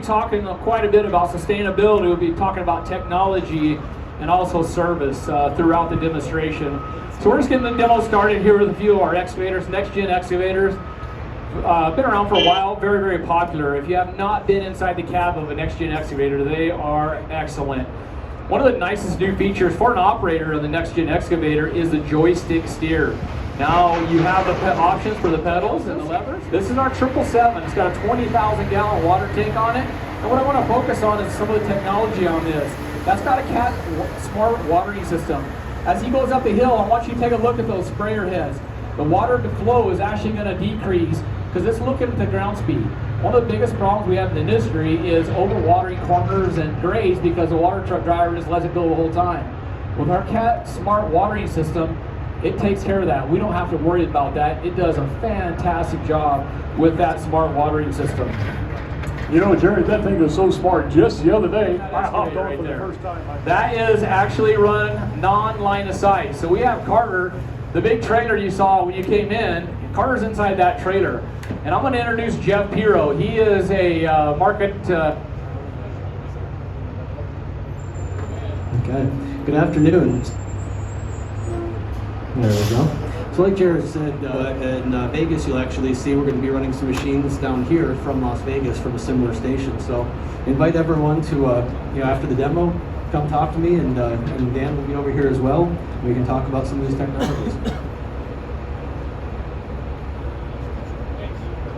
talking quite a bit about sustainability. We'll be talking about technology and also service throughout the demonstration. So we're just getting the demo started here with a few of our excavators, next-gen excavators. Been around for a while, very, very popular. If you have not been inside the cab of a next-gen excavator, they are excellent. One of the nicest new features for an operator of the next-gen excavator is the joystick steer. Now you have the options for the pedals and the levers. This is our 777. It's got a 20,000 gallon water tank on it. And what I want to focus on is some of the technology on this. That's got a Cat smart watering system. As he goes up the hill, I want you to take a look at those sprayer heads. The water to flow is actually going to decrease because it's looking at the ground speed. One of the biggest problems we have in the industry is overwatering corners and grades because the water truck driver just lets it go the whole time. With our Cat smart watering system, it takes care of that. We don't have to worry about that. It does a fantastic job with that smart watering system. You know, Jerry, that thing is so smart. Just the other day, I hopped on for the first time. That is actually run non-line of sight. So we have Carter, the big trailer you saw when you came in. Carter's inside that trailer. And I'm going to introduce Jeff Piro. He is a market... Okay, good afternoon. There we go. So like Jared said, in Vegas you'll actually see we're going to be running some machines down here from Las Vegas from a similar station. So invite everyone to, after the demo, come talk to me, and Dan will be over here as well. We can talk about some of these technologies.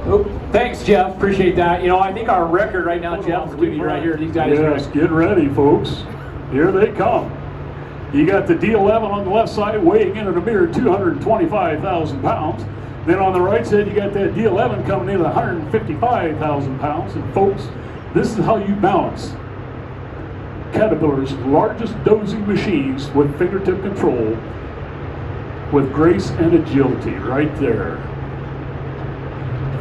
Oh, thanks, Jeff. Appreciate that. You know, I think our record right now, Jeff, is be right here. These guys. Yes, get ready, folks. Here they come. You got the D11 on the left side weighing in at a mere 225,000 pounds. Then on the right side, you got that D11 coming in at 155,000 pounds. And folks, this is how you balance Caterpillar's largest dozing machines with fingertip control with grace and agility right there.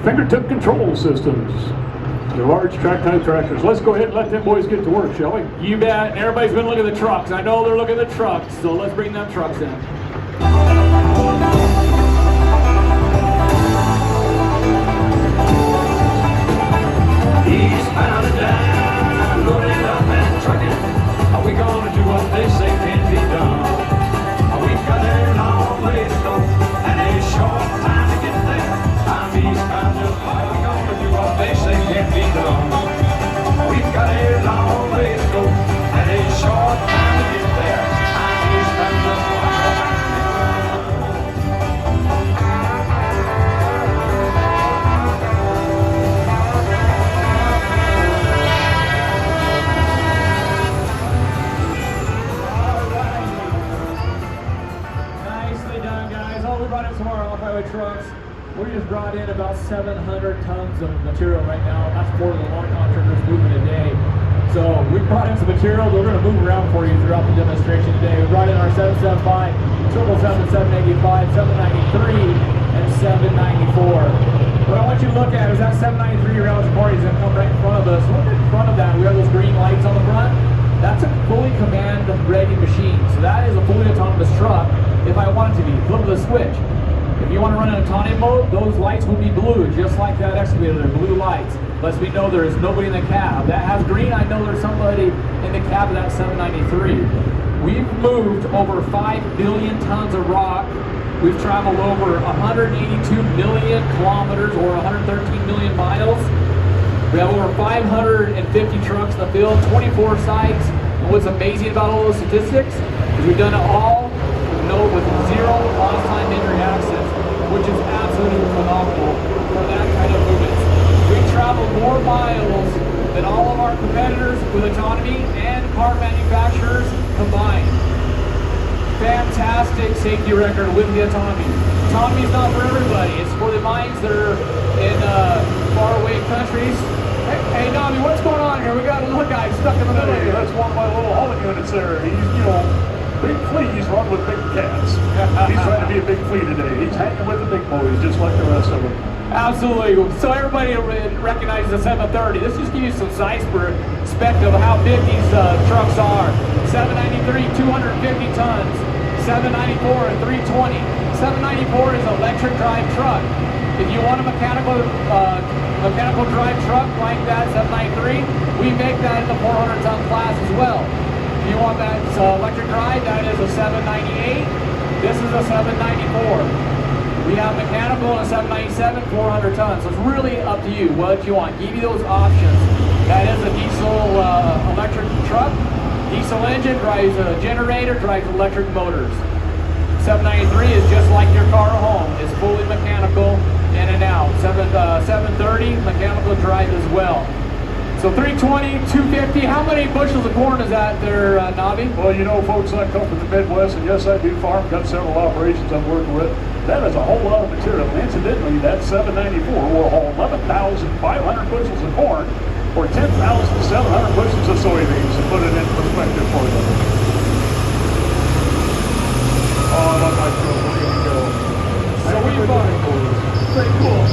Fingertip control systems. The large track-type tractors. Let's go ahead and let them boys get to work, shall we? You bet. And everybody's been looking at the trucks. I know they're looking at the trucks, so let's bring them trucks in. Eastbound and down, loaded up and trucking. Are we gonna do what they say can't be done? We've got a long way to go and a short time to get there. I'm eastbound and are we gonna do what they say can't be done? We've got a long way to go and a short time to get there. I'm eastbound and trucks. We just brought in about 700 tons of material right now. That's more than a lot of contractors moving a day. So we brought in some material. We're going to move around for you throughout the demonstration today. We brought in our 775, 777, 785, 793, and 794. What I want you to look at is that 793 round party is going to come right in front of us. Look in front of that. We have those green lights on the front. That's a fully command-ready machine. So that is a fully autonomous truck if I want it to be. Flip the switch. If you want to run in autonomy mode, those lights will be blue, just like that excavator. They're blue lights. Lets me know there is nobody in the cab. That has green, I know there's somebody in the cab of that 793. We've moved over 5 billion tons of rock. We've traveled over 182 million kilometers, or 113 million miles. We have over 550 trucks in the field, 24 sites. And what's amazing about all those statistics is we've done it all with zero lost time injury accidents, which is absolutely phenomenal for that kind of movement. We traveled more miles than all of our competitors with autonomy and car manufacturers combined. Fantastic safety record with the autonomy. Autonomy is not for everybody. It's for the minds that are in faraway countries. Hey, Nami, what's going on here? We got a little guy stuck in the middle here. That's one of my little hauling units there. He's, big fleas run with big cats. He's trying to be a big flea today. He's hanging with the big boys just like the rest of them. Absolutely. So everybody recognizes the 730. This just gives you some size perspective of how big these trucks are. 793, 250 tons. 794 and 320. 794 is an electric drive truck. If you want a mechanical mechanical drive truck like that 793, we make that in the 400-ton class as well. If you want that electric drive, that is a 798. This is a 794. We have mechanical and a 797, 400 tons. So it's really up to you what you want. Give you those options. That is a diesel electric truck. Diesel engine, drives a generator, drives electric motors. 793 is just like your car at home. It's fully mechanical in and out. 730 mechanical drive as well. So 320, 250. How many bushels of corn is that there, Navi? Well, you know, folks, I come from the Midwest, and yes, I do farm. Got several operations I'm working with. That is a whole lot of material. And incidentally, that 794 will haul 11,500 bushels of corn or 10,700 bushels of soybeans, to put it in perspective for you. Oh, I love my truck. We're going to go. So we've pretty cool.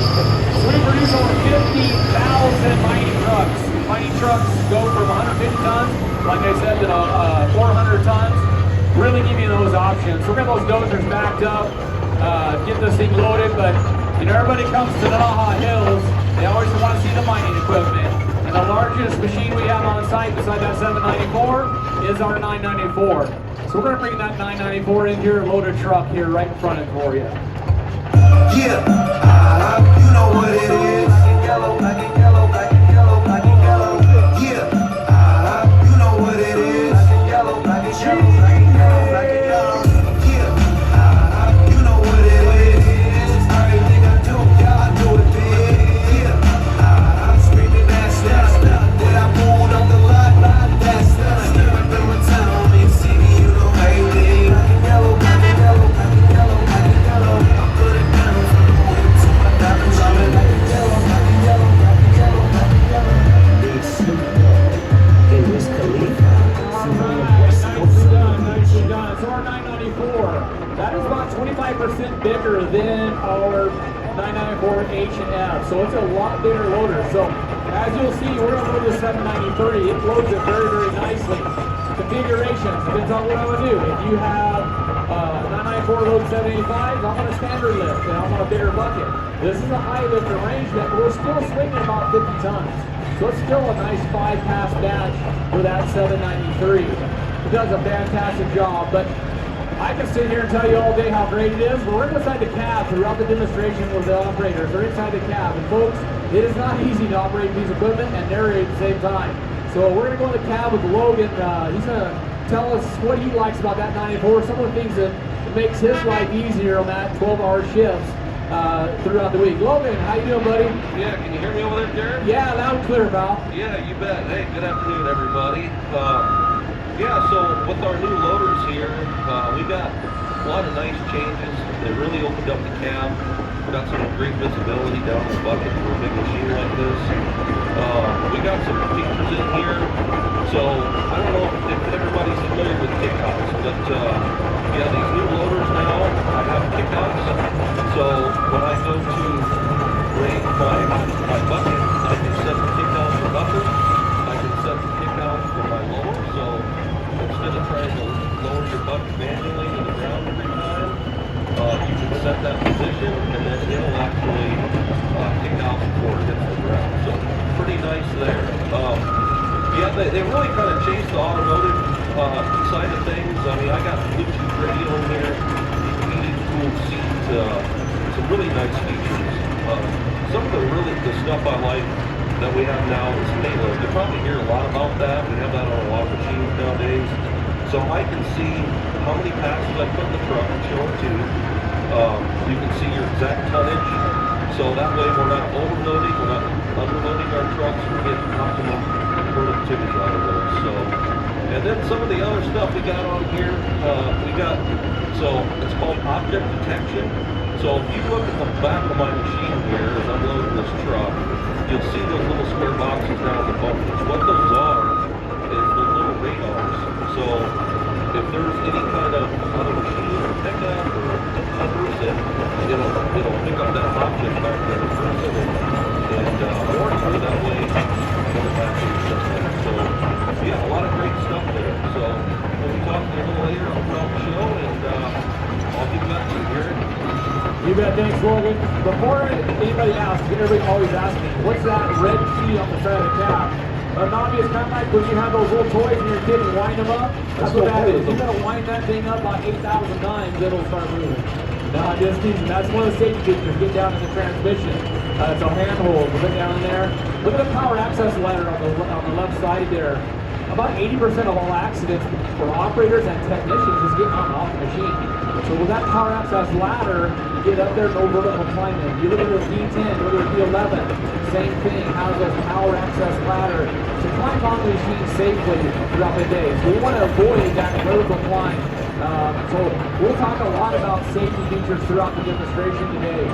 So we produce over 50,000 mining trucks. Mining trucks go from 150 tons, like I said, to 400 tons. Really give you those options. So we're getting those dozers backed up, get this thing loaded, but you know, everybody comes to Tinaja Hills, they always want to see the mining equipment. And the largest machine we have on site beside that 794 is our 994. So we're going to bring that 994 in here, loaded truck here right in front of it for you. Yeah, you know what it is. Black and yellow, black and yellow, black and yellow, black and yellow. Yeah, you know what it is. Black and yellow, black and yellow, black and yellow, black and yellow. Yeah, you know what it is. Everything I do, yeah, I do it big. Yeah, I'm screaming that's that. When I pulled up the lot, that's that. Step up in my town, in city, you know everything. Black and yellow, black and yellow, black and yellow, black and yellow. I put it down from the whip to my diamonds. I'm in black and yellow, black and yellow, black and yellow, black and yellow. Big Snoop Dogg, hey, Wiz Khalifa. Nicely done. So our 994, that is about 25% bigger than our 994 H&F. So it's a lot bigger loader. So as you'll see, we're going to load the 793. It loads it very, very nicely. Configurations, depends on what I want to do. If you have 994 load 785, I'm on a standard lift and I'm on a bigger bucket. This is a high lift arrangement, but we're still swinging about 50 tons. So it's still a nice 5-pass batch for that 793. It does a fantastic job, but I can sit here and tell you all day how great it is, but we're inside the cab throughout the demonstration with the operators. They're inside the cab, and folks, it is not easy to operate a piece of equipment and narrate at the same time. So we're going to go in the cab with Logan. He's going to tell us what he likes about that 94, some of the things that makes his life easier on that 12-hour shifts throughout the week. Logan, how you doing, buddy? Yeah, can you hear me over there, Jared? Yeah, loud and clear, pal. Yeah, you bet. Hey, good afternoon, everybody. Yeah, so with our new loaders here, we got a lot of nice changes. They really opened up the cab. Got some great visibility down the bucket for a big machine like this. We got some features in here. So I don't know if everybody's familiar with kickouts, but yeah, these new loaders now, I have kickouts. So when I go to rate my bucket, I can set the kickout for upper. I can set the kickout for my lower. So instead of trying to lower your bucket manually to the ground every time, you can set that position and then it'll actually kick out before it hits the ground. So pretty nice there. Yeah, they really kind of changed the automotive side of things. I mean, I got Bluetooth radio in here, heated, cooled seats, some really nice features. Some of the stuff I like that we have now is payload. You probably hear a lot about that. We have that on a lot of machines nowadays. So I can see how many passes I put in the truck and show it to you. You can see your exact tonnage. So that way we're not overloading, we're not underloading our trucks, we're getting optimum productivity out of those. So, and then some of the other stuff we got on here, so it's called object detection. So if you look at the back of my machine here as I'm loading this truck, you'll see those little square boxes down the bumpers. What those are is the little radars. So if there's any kind of other machine or pickup or others, it'll pick up that object back there first and warn you that way when the battery shuts down. So yeah, a lot of great stuff there. So we'll be talking a little later about the show, and I'll get back to you, Jared. You Yeah, thanks, Logan. Before anybody asks, everybody always asks me, what's that red key on the side of the cab? An obvious kind of like when you have those little toys and you're a kid and wind them up. That's what that is. You gotta wind that thing up about 8,000 times, it'll start moving. No, just teasing. That's one of the safety features. Get down in the transmission. It's a handhold. We'll get down in there. Look at the power access ladder on the left side there. About 80% of all accidents for operators and technicians is getting on and off the machine. So with that power access ladder, you get up there, no vertical climbing. You look at the D10, look at the D11, same thing. Has those power access ladder to climb on the machine safely throughout the day. So we want to avoid that vertical climb. So we'll talk a lot about safety features throughout the demonstration today.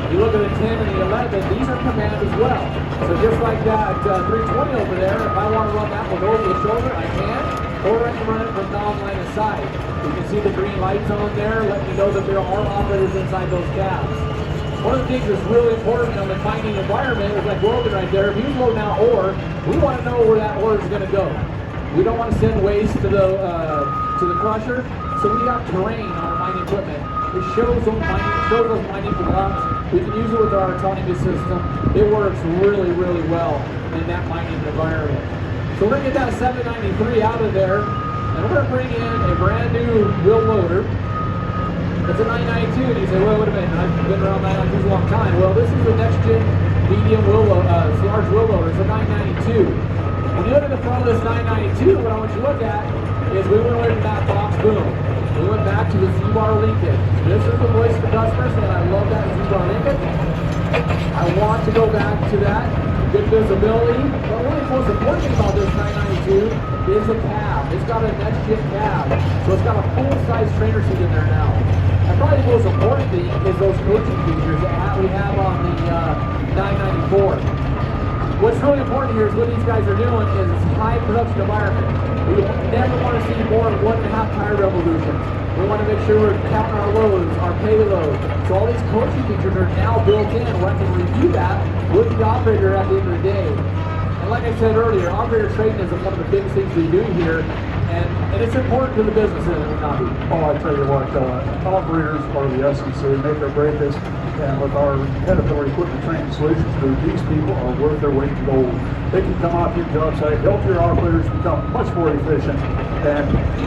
If you look at the 10 and the 11, these are command as well. So just like that 320 over there, if I want to run that one over the shoulder, I can, or I can run it from non-line of sight. You can see the green lights on there, let me know that there are operators inside those cabs. One of the things that's really important on the mining environment is like Logan right there, if he's loading out ore, we want to know where that ore is going to go. We don't want to send waste to the crusher, so we have terrain on our mining equipment. It shows those mining blocks. We can use it with our autonomy system. It works really, really well in that mining environment. So we're going to get that 793 out of there, and we're going to bring in a brand new wheel loader. It's a 992, and you say, well, wait a minute, I've been around 992s a long time. Well, this is the next gen medium large wheel loader. It's a 992. When you look at the front of this 992, what I want you to look at is we went away from that box boom. We went back to the Z-bar linkage. This is the voice of the customers, and I love that Z-bar linkage. I want to go back to that. Good visibility. But one of the most important things about this 992 is the cab. It's got a next-gen cab. So it's got a full-size trainer seat in there now. And probably the most important thing is those coaching features that we have on the 994. What's really important here is what these guys are doing is high production environment. We never want to see more than 1.5 tire revolutions. We want to make sure we're counting our loads, our payload. So all these coaching features are now built in where I can review that with the operator at the end of the day. And like I said earlier, operator training is one of the biggest things we do here. And it's important to the business, and it would not be. Oh, I tell you what, operators are the essence. They make or break us. And with our Caterpillar equipment training solutions, these people are worth their weight in gold. They can come out to your job site, help your operators become much more efficient and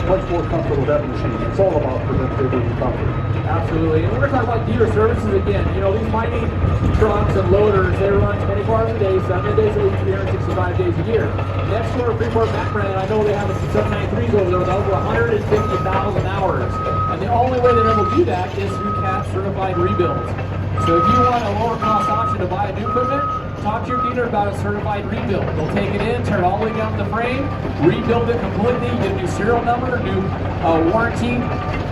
much more comfortable with that machine. It's all about productivity and comfort. Absolutely. And we're going to talk about dealer services again. You know, these mining trucks and loaders, they run 24 hours a day, 7 days a week, 365 days a year. Next door, Freeport Mac brand, I know they have 793s over there with over 150,000 hours. And the only way they're able to do that is through CAT certified rebuilds. So if you want a lower cost option to buy a new equipment, talk to your dealer about a certified rebuild. They'll take it in, turn it all the way down to the frame, rebuild it completely, get a new serial number, new warranty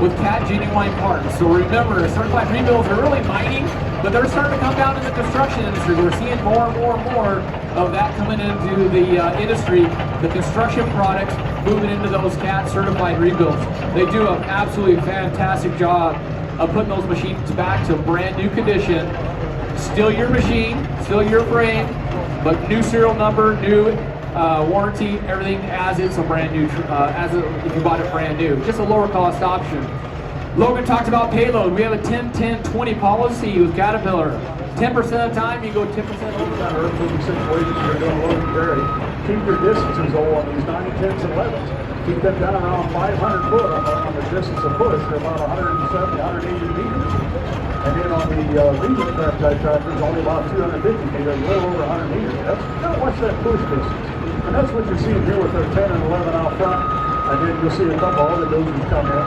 with CAT genuine parts. So remember, certified rebuilds are really mining, but they're starting to come down in the construction industry. We're seeing more and more and more of that coming into the industry, the construction products moving into those CAT certified rebuilds. They do an absolutely fantastic job of putting those machines back to brand new condition. Still your machine, still your frame, but new serial number, new warranty, everything as it's a brand new, if you bought it brand new. Just a lower cost option. Logan talked about payload. We have a 10-10-20 policy with Caterpillar. 10% of the time, you go 10% over that. Earthmoving situations, you're doing load and carry. Keep your distances all on these 90, 10s, and 11s. Keep them down around 500 foot on the distance of push. They're about 170, 180 meters. And then on the medium craft type tractors, only about 250 feet, a little over 100 meters. That's kind of what's that push distance. And that's what you're seeing here with our 10 and 11 out front. And then you'll see a couple other dozers come in.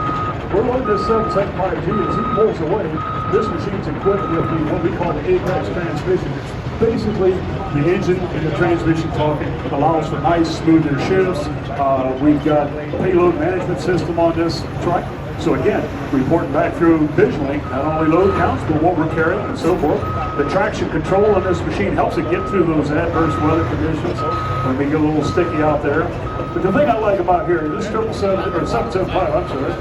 We're loading this 775G as he pulls away. This machine's equipped with what we call the Apex transmission. Basically, the engine and the transmission talking allows for nice, smoother shifts. We've got payload management system on this truck. So again, reporting back through visually, not only load counts, but what we're carrying and so forth. The traction control on this machine helps it get through those adverse weather conditions when we get a little sticky out there. But the thing I like about here, this 775, I'm sorry,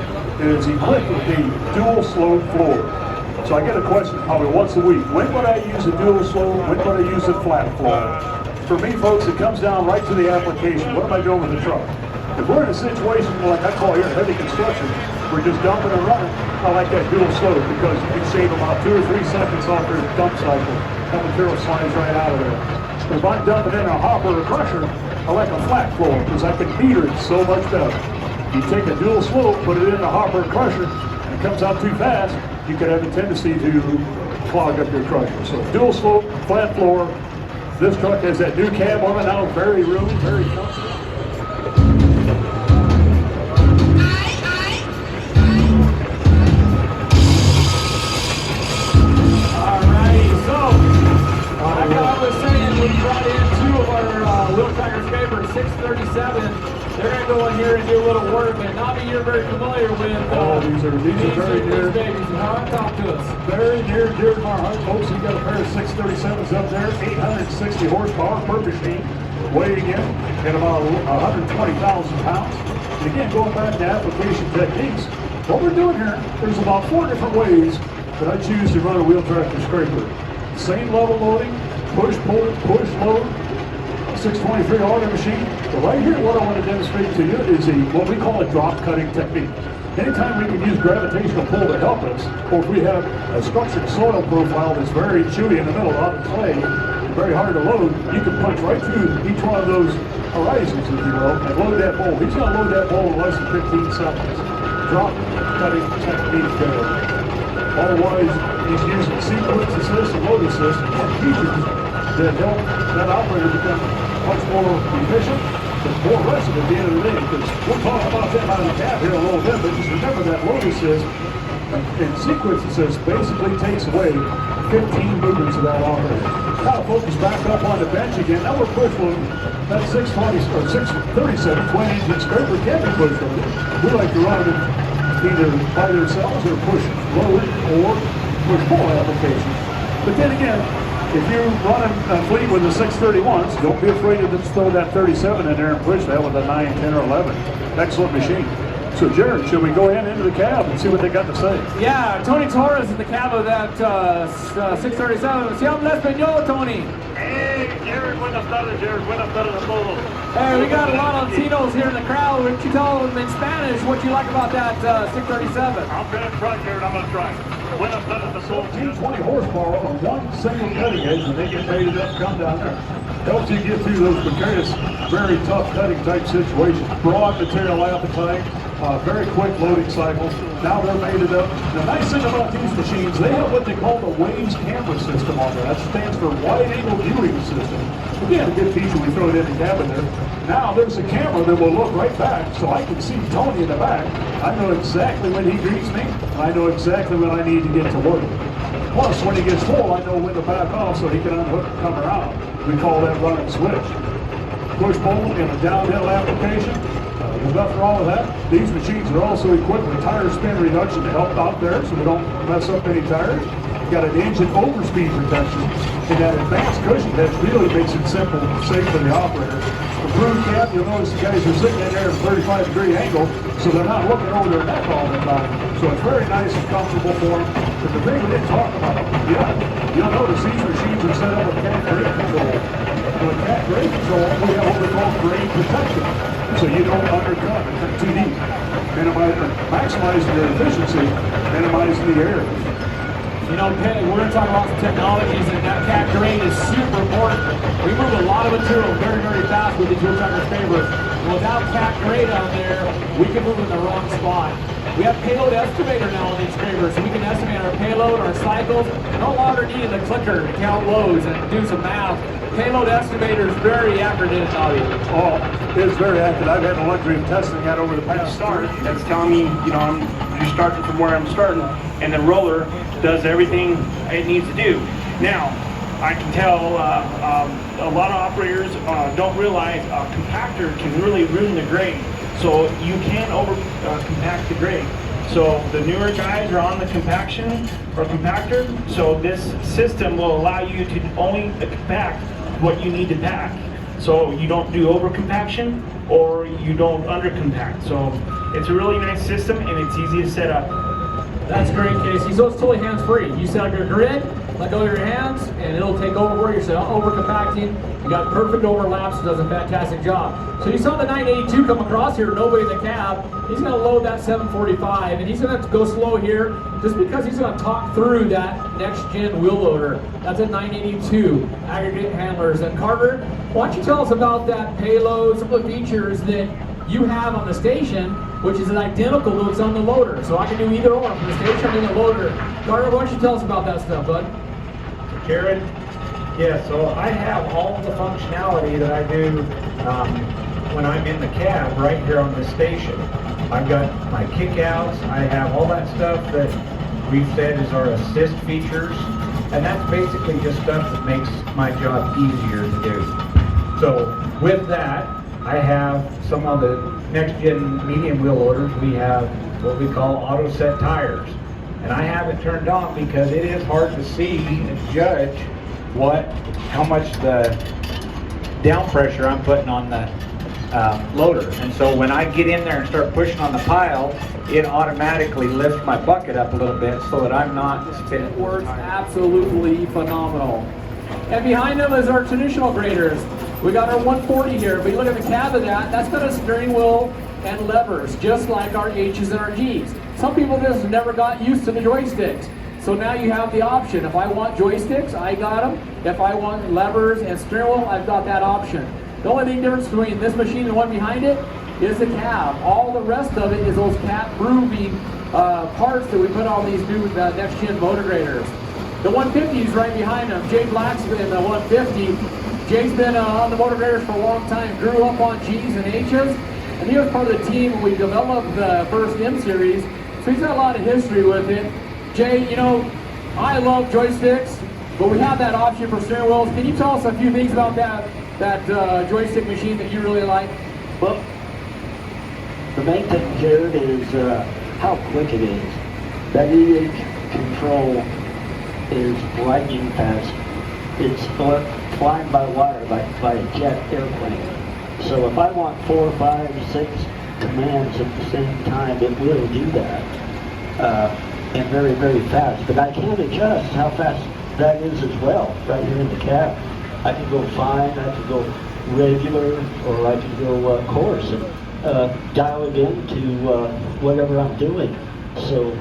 is equipped with the dual slope floor. So I get a question probably once a week. When would I use a dual slope? When would I use a flat floor? For me, folks, it comes down right to the application. What am I doing with the truck? If we're in a situation like I call here heavy construction, we're just dumping and running, I like that dual slope because you can shave about 2 or 3 seconds off their dump cycle. That material slides right out of there. But if I'm dumping in a hopper or crusher, I like a flat floor because I can meter it so much better. You take a dual slope, put it in a hopper or crusher, and it comes out too fast, you could have a tendency to clog up your crusher. So dual slope, flat floor. This truck has that new cab on it now, very roomy, very comfortable. Like I was saying, we brought in 2 of our Wheel Tracker's favorite 637. They're going to go in here and do a little work. And Nobby, you're very familiar with these are very near. These babies. How talk to us? Very near dear to my heart, folks. You got a pair of 637s up there, 860 horsepower per machine, weighing in at about 120,000 pounds. And again, going back to application techniques, what we're doing here, there's about 4 different ways that I choose to run a wheel tractor scraper. Same level loading, push, pull, push, load, 623 auto machine. But right here, what I want to demonstrate to you is what we call a drop cutting technique. Anytime we can use gravitational pull to help us, or if we have a structured soil profile that's very chewy in the middle, out of clay, very hard to load, you can punch right through each one of those horizons, if you will, and load that bowl. He's going to load that bowl in less than 15 seconds. Drop cutting technique there. Otherwise, he's using sequence assist and load assist and features that help that operator become much more efficient, but more rested at the end of the day, because we'll talk about that out of the cab here a little bit, but just remember that load assist and sequence assist basically takes away 15 movements of that operator. Now focus back up on the bench again. Now we're push loading. That 620 or 637 20-engine scraper can be push loaded. We like to run it either by themselves or push load or push pull application. But then again, if you run a fleet with the 631s, don't be afraid to just throw that 37 in there and push that with a 9, 10, or 11. Excellent machine. So Jared, should we go ahead into the cab and see what they got to say? Yeah, Tony Torres in the cab of that 637. Si habla español, Tony. Hey, Jared, buenas tardes, a todos. Hey, we got a lot of Latinos here in the crowd. Why don't you tell them in Spanish what you like about that 637? I'm going to try, Jared. I'm going to try. Buenas tardes a todos. 220 horsepower on one single cutting edge, and they get ready to come down there. Helps you get through those precarious, very tough cutting type situations. Broad material appetite. Very quick loading cycles. Now they're mated up. The nice thing about these machines, they have what they call the Waves camera system on there. That stands for wide angle viewing system. Again, a good feature, we throw it in the cabin there. Now there's a camera that will look right back, so I can see Tony in the back. I know exactly when he greets me, and I know exactly when I need to get to work. Plus, when he gets full, I know when to back off so he can unhook and come around. We call that run and switch. Push pull in a downhill application. There's nothing wrong with that. These machines are also equipped with tire spin reduction to help out there so we don't mess up any tires. Got an engine overspeed protection and that advanced cushion that really makes it simple and safe for the operator. Improved cab, you'll notice the guys are sitting in there at a 35-degree angle, so they're not looking over their neck all the time. So it's very nice and comfortable for them. But the thing we didn't talk about, you'll notice these machines are set up with cat brake control. With cat brake control, we have what we call grade protection. So you don't undercut and cut too deep. Maximizing your efficiency, minimizing the errors. You know, Penny, we're going to talk about some technologies, and that cat grade is super important. We move a lot of material very, very fast with these wheel tractor scrapers. Without cat grade on there, we can move in the wrong spot. We have payload estimator now on these scrapers, so we can estimate our payload, our cycles. No longer needing the clicker to count loads and do some math. Payload estimator is very accurate in its audio. Oh, it is very accurate. I've had the luxury of testing that over the past year. That's telling me, you're starting from where I'm starting, and the roller does everything it needs to do. Now, I can tell a lot of operators don't realize a compactor can really ruin the grade. So you can over compact the grade. So the newer guys are on the compaction or compactor. So this system will allow you to only compact what you need to pack. So you don't do over compaction or you don't under compact. So it's a really nice system and it's easy to set up. That's great, Casey. So it's totally hands-free. You set up your grid, let go of your hands, and it'll take over where you're over-compacting. You got perfect overlaps, it does a fantastic job. So you saw the 982 come across here, nobody in the cab. He's gonna load that 745, and he's gonna have to go slow here just because he's gonna talk through that next-gen wheel loader. That's a 982 aggregate handlers. And Carter, why don't you tell us about that payload, some of the features that you have on the station, which is identical to what's on the loader. So I can do either or from the station and the loader. Carter, why don't you tell us about that stuff, bud? Jared? Yeah, so I have all the functionality that I do when I'm in the cab right here on this station. I've got my kickouts, I have all that stuff that we've said is our assist features, and that's basically just stuff that makes my job easier to do. So with that, I have some of the next-gen medium wheel loaders. We have what we call auto-set tires. And I have it turned on because it is hard to see and judge how much the down pressure I'm putting on the loader. And so when I get in there and start pushing on the pile, it automatically lifts my bucket up a little bit so that I'm not spinning. It works absolutely phenomenal. And behind them is our traditional graders. We got our 140 here, but you look at the cab of that, that's got a steering wheel and levers, just like our H's and our G's. Some people just never got used to the joysticks. So now you have the option. If I want joysticks, I got them. If I want levers and steering wheel, I've got that option. The only thing difference between this machine and the one behind it is the cab. All the rest of it is those cat-proofing parts that we put on these new next-gen motor graders. The 150 is right behind them. Jay Black's in the 150. Jay's been on the motor graders for a long time, grew up on G's and H's, and he was part of the team when we developed the first M series, so he's got a lot of history with it. Jay, you know, I love joysticks, but we have that option for steering wheels. Can you tell us a few things about that joystick machine that you really like? Well, the main thing, Jared, is how quick it is. That EH control is lightning fast. It's flying by wire like by a jet airplane. So if I want 4, 5, 6 commands at the same time, it will do that. And very, very fast. But I can adjust how fast that is as well, right here in the cab. I can go fine, I can go regular, or I can go coarse, and dial it into whatever I'm doing. So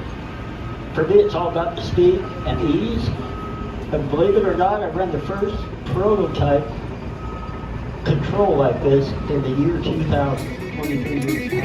for me, it's all about the speed and ease. And believe it or not, I ran the first prototype control like this in the year 2000, 23 years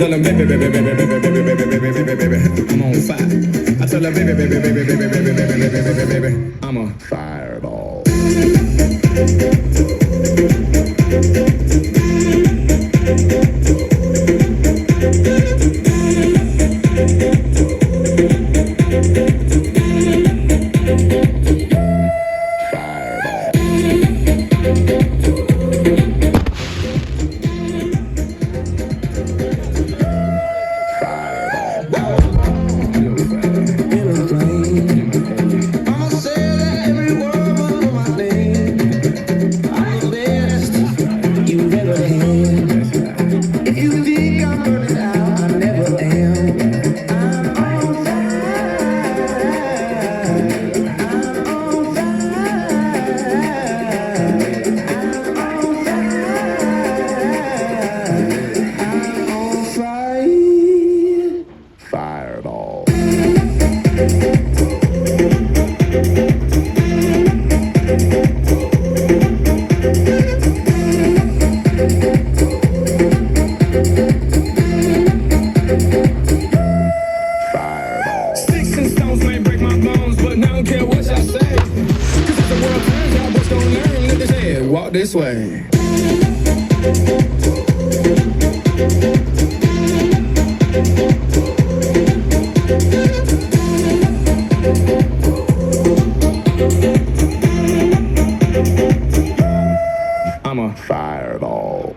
tell her, baby, baby, baby, baby, baby, baby, baby, baby, baby, I'm on fire. I tell her, baby, baby, baby, baby, baby, baby, baby, baby, baby, I'm a fireball. Walk this way. I'm a fireball.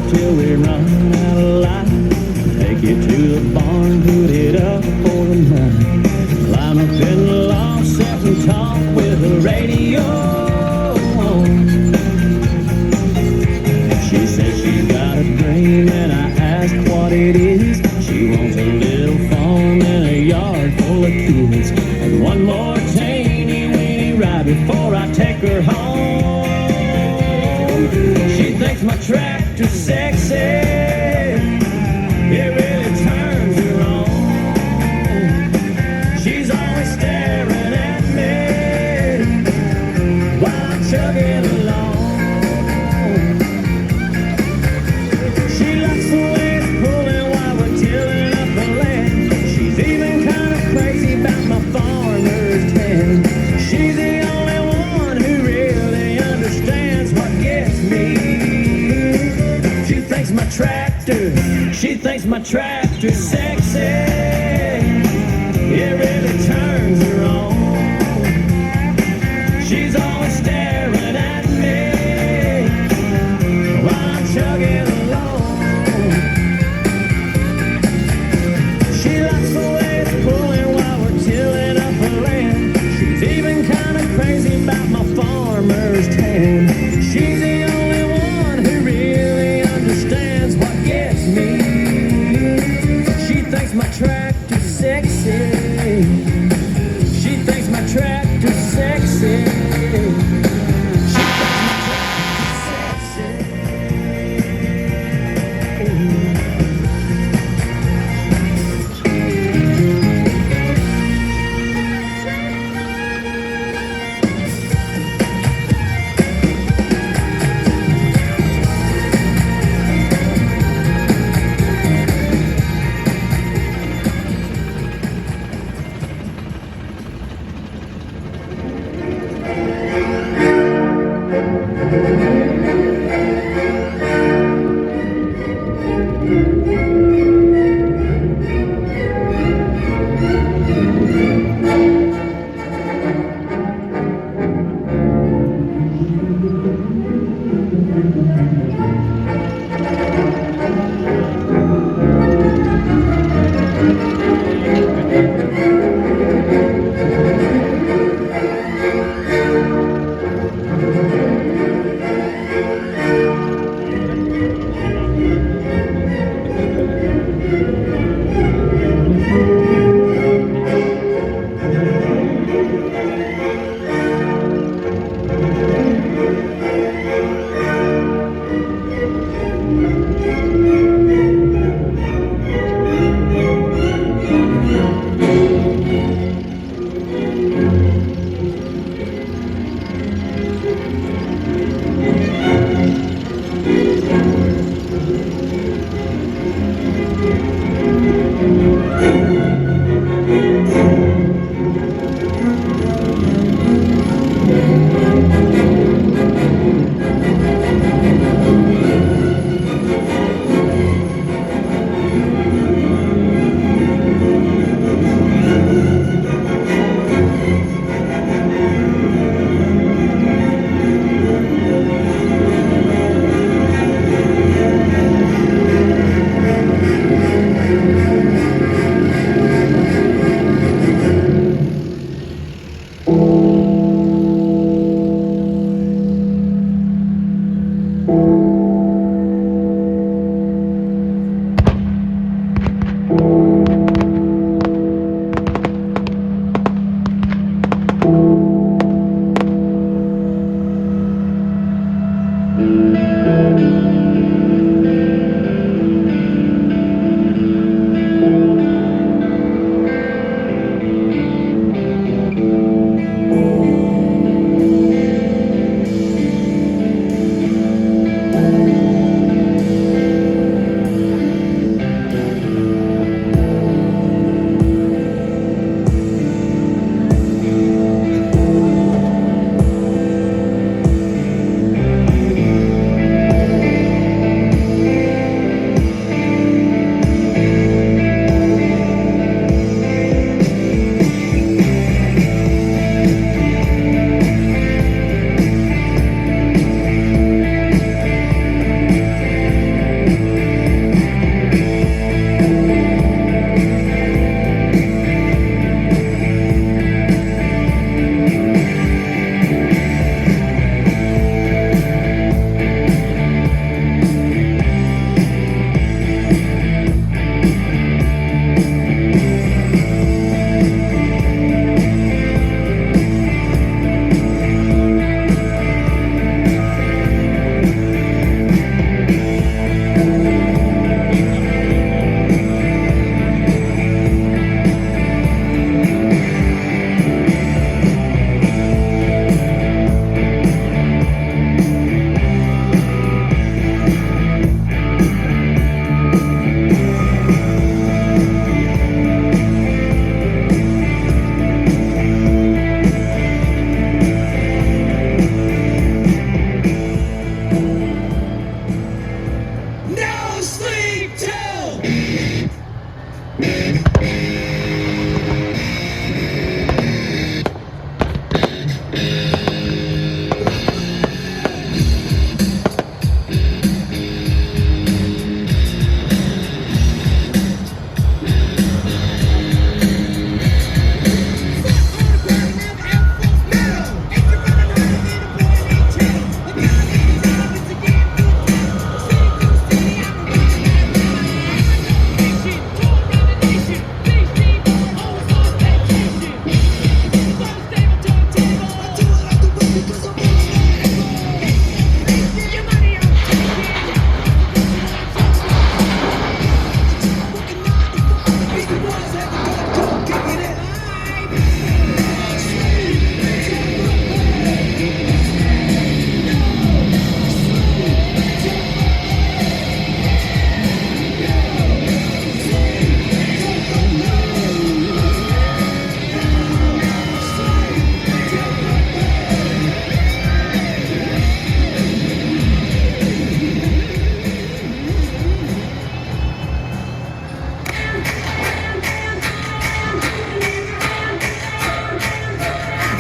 till we run out of light. Take it to the barn, put it up for the night. Climb up in the loft, sit and talk with the radio on. She says she's got a dream and I ask what it is. She wants a little farm and a yard full of kids, and one more teeny weeny ride before I take her home. She thinks my tractor's sexy, it really turns her on. She's always staring at me while I'm chugging along. She likes the way it's pulling while we're tilling up the land. She's even kind of crazy about my farmer's tan. She's the only one who really understands what gets me. She thinks my tractor's sexy, it really turns her on. She's always staring at me while I'm chugging along. She likes the way it's pulling while we're tilling up the land. She's even kind of crazy about my farmer's tan. She's the only one who really understands what gets me. She thinks my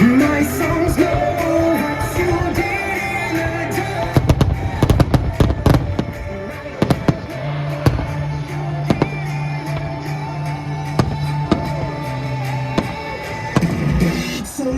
My songs know what you did in the dark. So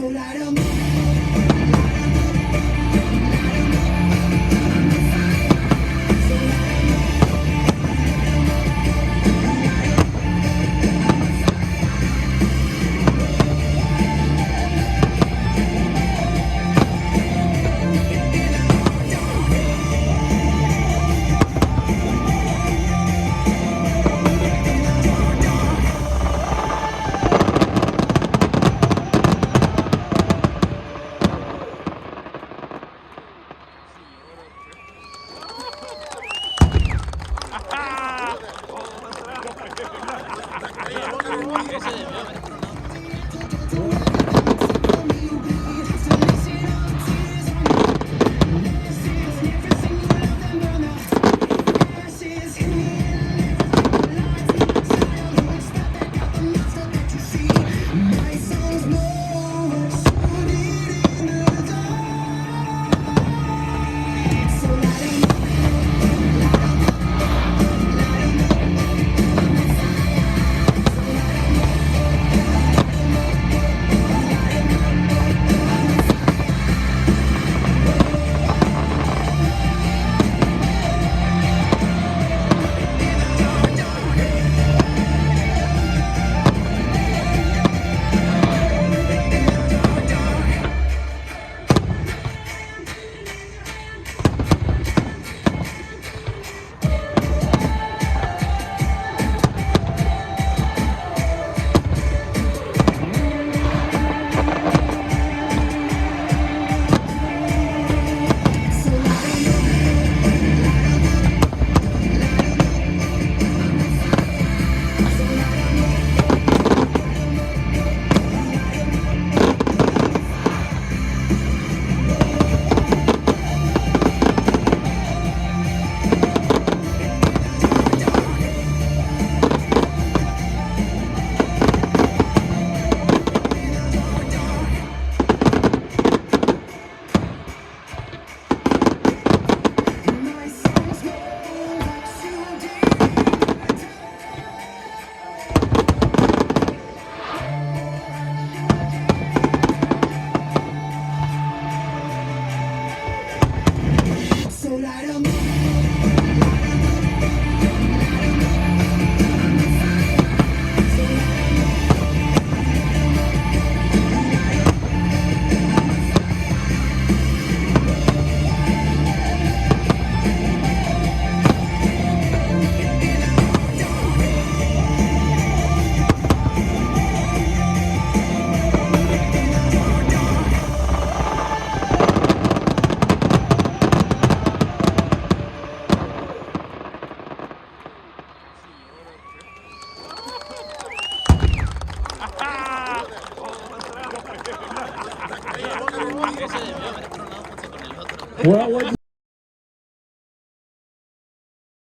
light 'em up. Well,